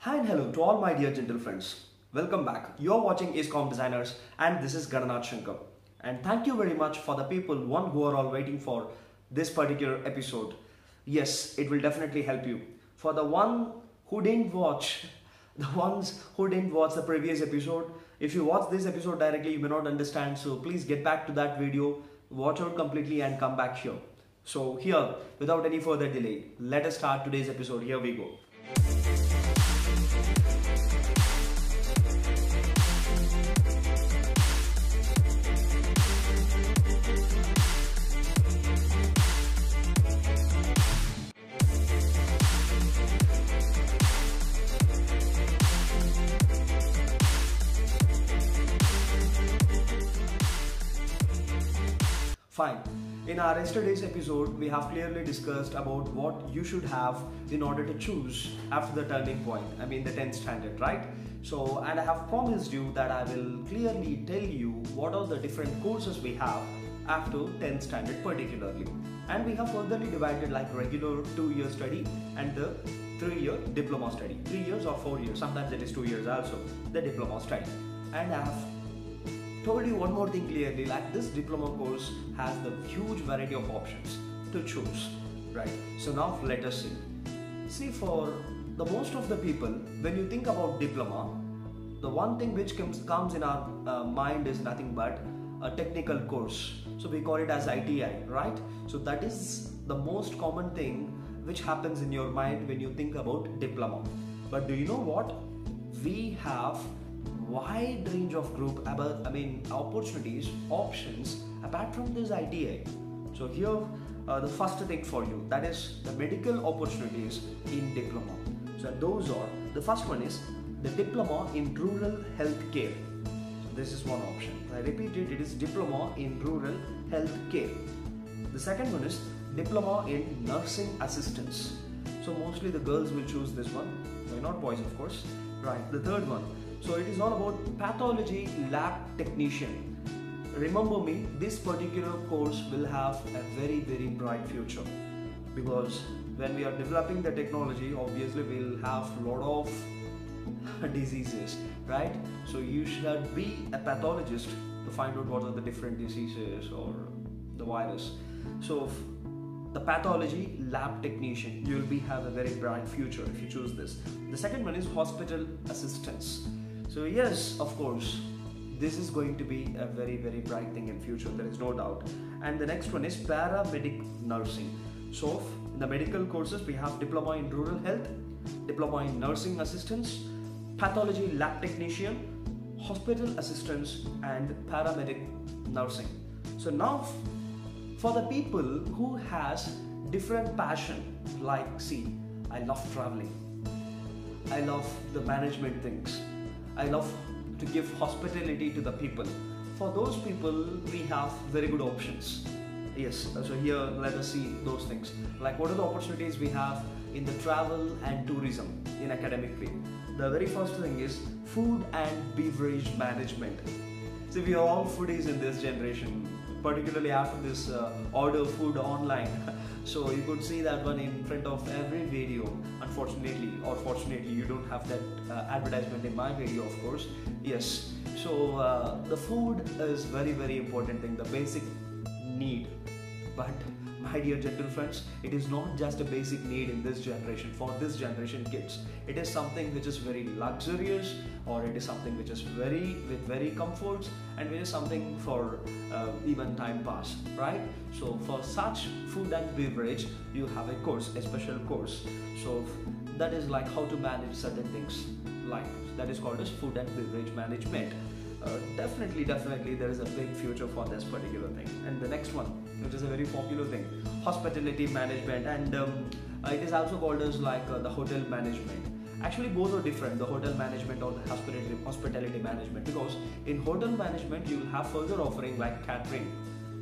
Hi and hello to all my dear gentle friends. Welcome back. You're watching ISCOM Designers and this is Gananadh Sankar. And thank you very much for the people who are all waiting for this particular episode. Yes, it will definitely help you. For the ones who didn't watch the previous episode, if you watch this episode directly, you may not understand. So please get back to that video, watch out completely and come back here. So here, without any further delay, let us start today's episode. Here we go. Fine. In our yesterday's episode, we have clearly discussed about what you should have in order to choose after the turning point. I mean the 10th standard, right? So, and I have promised you that I will clearly tell you what are the different courses we have after 10th standard particularly. And we have furtherly divided like regular 2-year study and the 3-year diploma study. 3 years or 4 years, sometimes it is 2 years also, the diploma study. And I have told you one more thing clearly, like this diploma course has the huge variety of options to choose, right? So now let us see for the most of the people, when you think about diploma, the one thing which comes in our mind is nothing but a technical course. So we call it as ITI, right? So that is the most common thing which happens in your mind when you think about diploma. But do you know what? We have wide range of opportunities, options apart from this ITI. So here the first thing for you, that is the medical opportunities in diploma. So those are, the first one is the diploma in rural health care. So this is one option. I repeat it is diploma in rural health care. The second one is diploma in nursing assistance. So mostly the girls will choose this one, why not boys of course, right? The third one, so it is all about Pathology Lab Technician. Remember me, this particular course will have a very bright future, because when we are developing the technology, obviously we'll have a lot of diseases, right? So you should be a pathologist to find out what are the different diseases or the virus. So the Pathology Lab Technician, you will have a very bright future if you choose this. The second one is Hospital Assistance. So yes, of course, this is going to be a very bright thing in future, there is no doubt. And the next one is Paramedic Nursing. So in the medical courses, we have Diploma in Rural Health, Diploma in Nursing Assistance, Pathology Lab Technician, Hospital Assistance and Paramedic Nursing. So now for the people who has different passion, like see, I love traveling, I love the management things, I love to give hospitality to the people. For those people, we have very good options. Yes, so here let us see those things. Like what are the opportunities we have in the travel and tourism in academic field. The very first thing is food and beverage management. See, we are all foodies in this generation, particularly after this order food online. So you could see that one in front of every video. Unfortunately or fortunately, you don't have that advertisement in my video, of course. Yes, so the food is very important thing, the basic need. But my dear gentle friends, it is not just a basic need in this generation, for this generation kids. It is something which is very luxurious, or it is something which is with very comforts, and it is something for even time pass, right? So for such food and beverage, you have a course, a special course. So that is like how to manage certain things, like that is called as food and beverage management. Definitely there is a big future for this particular thing. And the next one, which is a very popular thing, hospitality management, and it is also called as like the hotel management. Actually both are different, the hotel management or the hospitality management, because in hotel management you will have further offering like catering,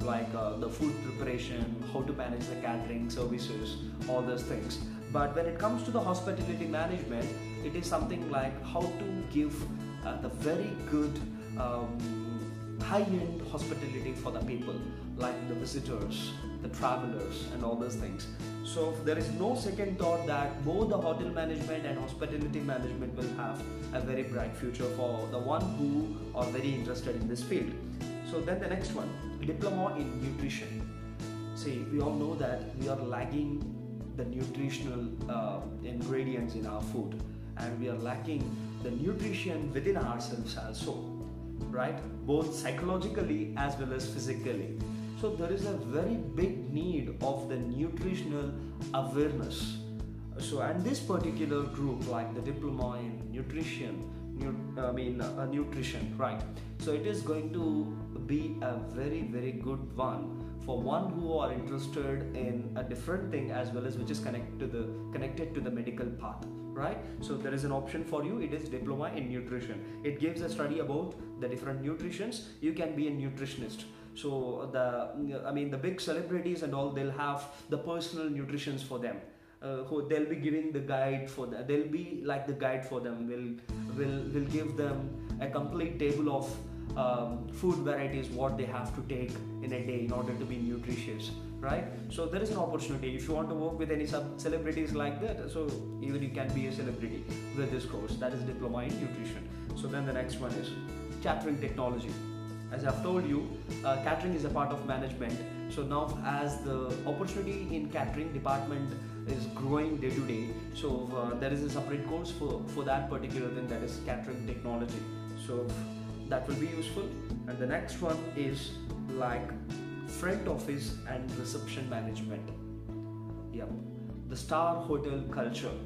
like the food preparation, how to manage the catering services, all those things. But when it comes to the hospitality management, it is something like how to give the very good high-end hospitality for the people, like the visitors, the travelers and all those things. So there is no second thought that both the hotel management and hospitality management will have a very bright future for the one who are very interested in this field. So then the next one, diploma in nutrition. See, we all know that we are lagging the nutritional ingredients in our food, and we are lacking the nutrition within ourselves also, right? Both psychologically as well as physically. So there is a very big need of the nutritional awareness. So, and this particular group, like the diploma in nutrition, nutrition, right? So it is going to be a very good one for one who are interested in a different thing as well as which is connected to the medical path, right? So there is an option for you. It is diploma in nutrition. It gives a study about the different nutritions. You can be a nutritionist. So the big celebrities and all, they'll have the personal nutritions for them. Who they'll be giving the guide for them. They'll be like the guide for them. Will give them a complete table of food varieties, what they have to take in a day in order to be nutritious, right? So there is an opportunity if you want to work with any celebrities like that. So even you can be a celebrity with this course. That is diploma in nutrition. So then the next one is catering technology. As I've told you, catering is a part of management. So now as the opportunity in catering department is growing day to day, so there is a separate course for that particular thing, that is catering technology. So that will be useful. And the next one is like front office and reception management. Yep, the star hotel culture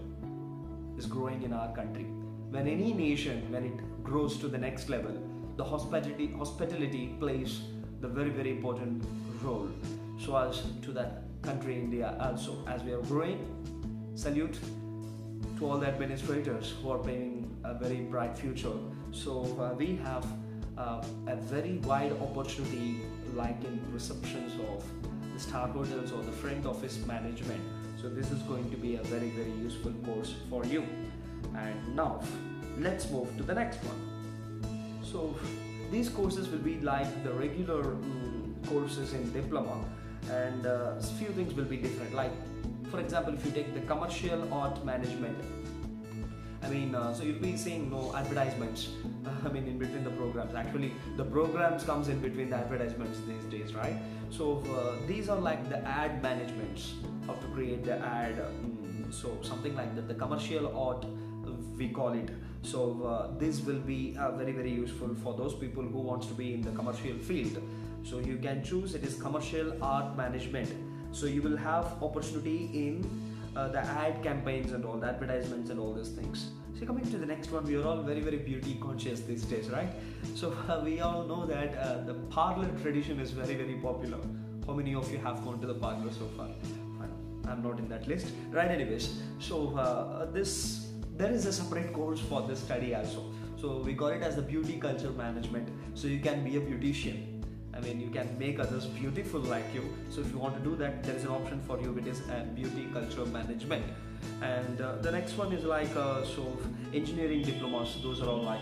is growing in our country. When any nation, when it grows to the next level, the hospitality plays the very important role. So as to that country India also, as we are growing, salute to all the administrators who are playing a very bright future. So we have a very wide opportunity, like in receptions of the star hotels or the front office management. So this is going to be a very useful course for you. And now let's move to the next one. So these courses will be like the regular courses in diploma, and few things will be different. Like for example, if you take the commercial art management, so you'll be seeing no advertisements in between the programs. Actually the programs comes in between the advertisements these days, right? So these are like the ad managements, how to create the ad, so something like that, the commercial art we call it. So this will be very useful for those people who wants to be in the commercial field. So you can choose, it is commercial art management. So you will have opportunity in the ad campaigns and all the advertisements and all these things. So coming to the next one, we are all very beauty conscious these days, right? So we all know that the parlor tradition is very popular. How many of you have gone to the parlor so far? I'm not in that list, right? Anyways, so there is a separate course for this study also. So we call it as the beauty culture management. So you can be a beautician. You can make others beautiful like you. So if you want to do that, there is an option for you. It is a beauty culture management. And the next one is like engineering diplomas. Those are all like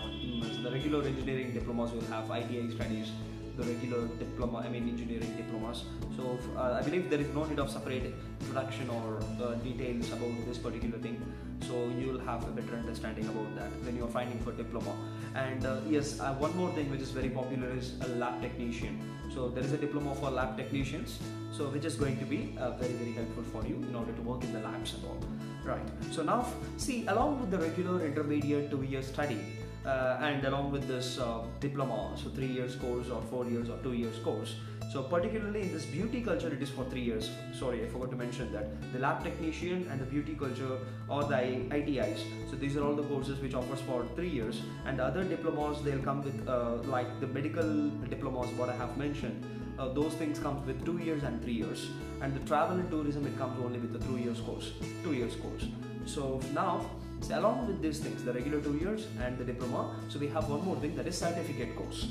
so the regular engineering diplomas will have ITI studies, the regular diploma, engineering diplomas. So I believe there is no need of separate introduction or details about this particular thing. So you will have a better understanding about that when you are finding for diploma. And yes, one more thing which is very popular is a lab technician. So there is a diploma for lab technicians, so which is going to be very helpful for you in order to work in the labs and all. Right. So now see, along with the regular intermediate 2-year study, and along with this diploma, so 3 years course or 4 years or 2 years course. So particularly in this beauty culture, it is for 3 years. Sorry, I forgot to mention that. The lab technician and the beauty culture or the ITIs. So these are all the courses which offers for 3 years. And the other diplomas, they'll come with like the medical diplomas, what I have mentioned. Those things comes with 2 years and 3 years. And the travel and tourism, it comes only with the 2 years course. So now, along with these things, the regular 2 years and the diploma, so we have one more thing, that is certificate course.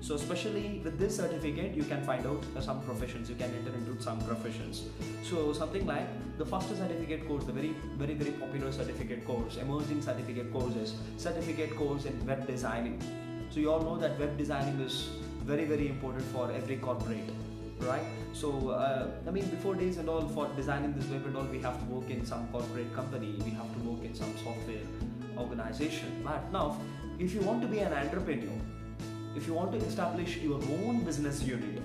So especially with this certificate, you can find out some professions, you can enter into some professions. So something like the first certificate course, the very popular certificate course, emerging certificate course is certificate course in web designing. So you all know that web designing is very important for every corporate. right? So I mean, before days and all, for designing this web and all, we have to work in some corporate company, we have to work in some software organization. But now, if you want to be an entrepreneur, if you want to establish your own business unit,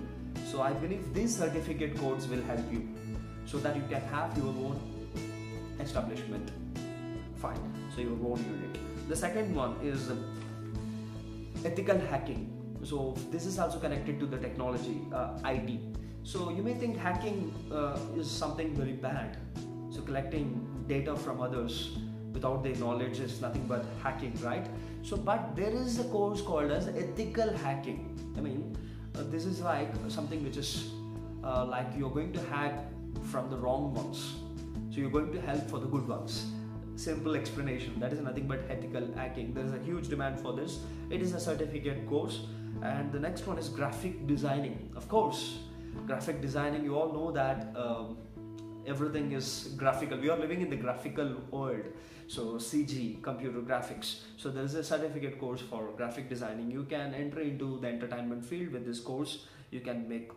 so I believe these certificate codes will help you so that you can have your own establishment. Fine, so your own unit. The second one is ethical hacking. So this is also connected to the technology, IT. So you may think hacking is something very bad. So collecting data from others without their knowledge is nothing but hacking, right? So but there is a course called as ethical hacking. I mean, this is like something which is like you're going to hack from the wrong ones, so you're going to help for the good ones. Simple explanation, that is nothing but ethical hacking. There is a huge demand for this. It is a certificate course. And the next one is graphic designing. Of course, graphic designing, you all know that everything is graphical. We are living in the graphical world. So CG, computer graphics. So there is a certificate course for graphic designing. You can enter into the entertainment field with this course. You can make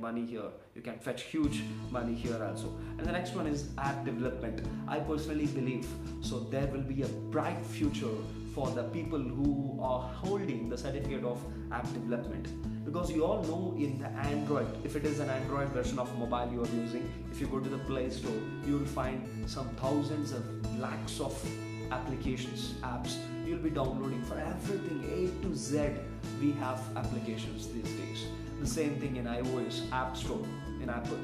money here. You can fetch huge money here also. And the next one is app development. I personally believe so there will be a bright future for the people who are holding the certificate of app development, because you all know in the Android, if it is an Android version of mobile you are using, if you go to the Play Store, you will find some thousands of lakhs of applications, apps you'll be downloading for everything A to Z. We have applications these days. The same thing in iOS App Store in Apple.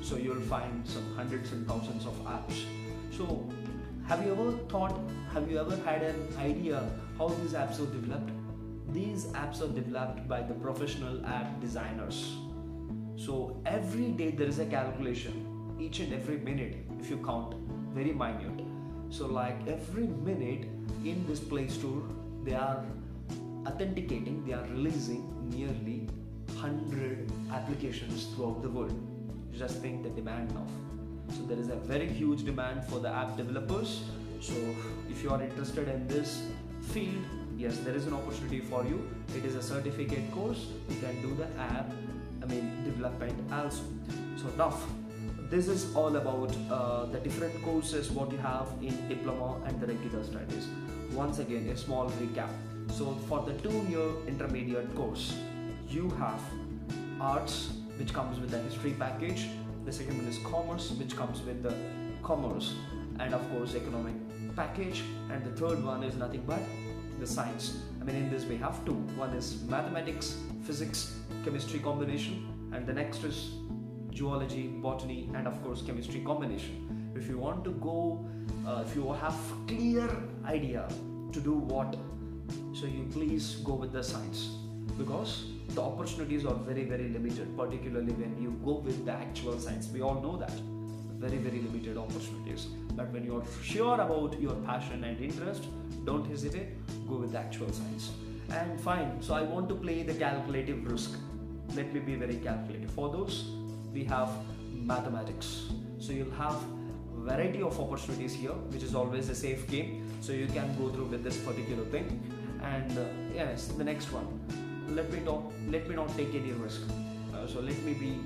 So you'll find some hundreds and thousands of apps. So have you ever had an idea how these apps are developed? These apps are developed by the professional app designers. So every day there is a calculation, each and every minute, if you count, very minute. So like every minute in this Play Store, they are authenticating, they are releasing nearly 100 applications throughout the world. Just think the demand now. So there is a very huge demand for the app developers. So if you are interested in this field, yes, there is an opportunity for you. It is a certificate course. You can do the app, development also. So now, this is all about the different courses what you have in diploma and the regular studies. Once again, a small recap. So for the 2-year intermediate course, you have arts, which comes with the history package. The second one is commerce, which comes with the commerce, and of course economic package. And the third one is nothing but the science. In this we have two. One is mathematics, physics, chemistry combination, and the next is zoology, botany, and of course chemistry combination. If you want to go, if you have clear idea to do what, so you please go with the science, because the opportunities are very, very limited, particularly when you go with the actual science. We all know that. Very, very limited opportunities. But when you are sure about your passion and interest, don't hesitate, go with the actual science. And fine, so I want to play the calculative risk. Let me be very calculative. For those, we have mathematics. So you'll have variety of opportunities here, which is always a safe game. So you can go through with this particular thing. And yes, the next one. Let me not take any risk. So let me be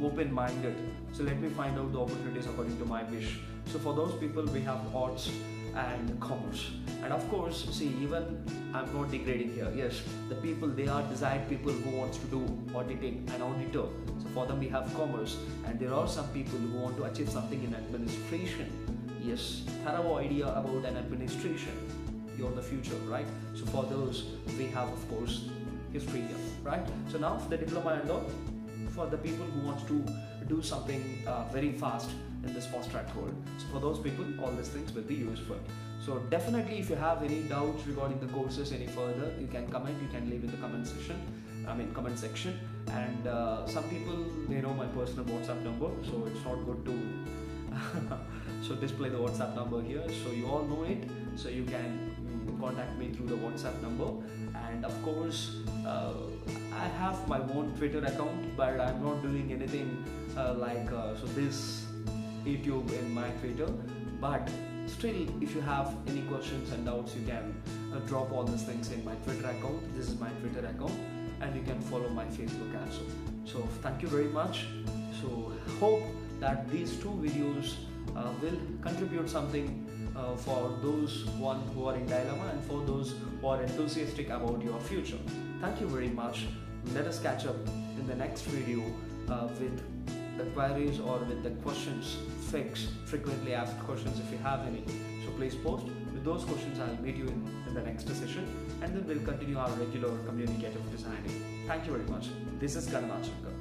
open-minded. So let me find out the opportunities according to my wish. So for those people, we have arts and commerce. And of course, see, even I'm not degrading here. Yes, the people, they are desired people who wants to do auditing and auditor. So for them, we have commerce. And there are some people who want to achieve something in administration. Yes, thorough idea about an administration. You're the future, right? So for those, we have, of course, history here, right? So now for the diploma and all, for the people who want to do something very fast in this fast track world. So for those people, all these things will be useful. So definitely, if you have any doubts regarding the courses any further, you can comment, you can leave in the comment section. And some people, they know my personal WhatsApp number, so it's not good to so display the WhatsApp number here. So you all know it, so you can contact me through the WhatsApp number. And of course, I have my own Twitter account, but I'm not doing anything so this YouTube in my Twitter. But still, if you have any questions and doubts, you can drop all these things in my Twitter account. This is my Twitter account. and you can follow my Facebook as well. So thank you very much. So hope that these two videos will contribute something for those one who are in dilemma and for those who are enthusiastic about your future. Thank you very much. Let us catch up in the next video with the queries or with the questions, frequently asked questions if you have any. So please post. With those questions, I'll meet you in the next session, and then we'll continue our regular communicative designing. Thank you very much. This is Gananadh Sankar.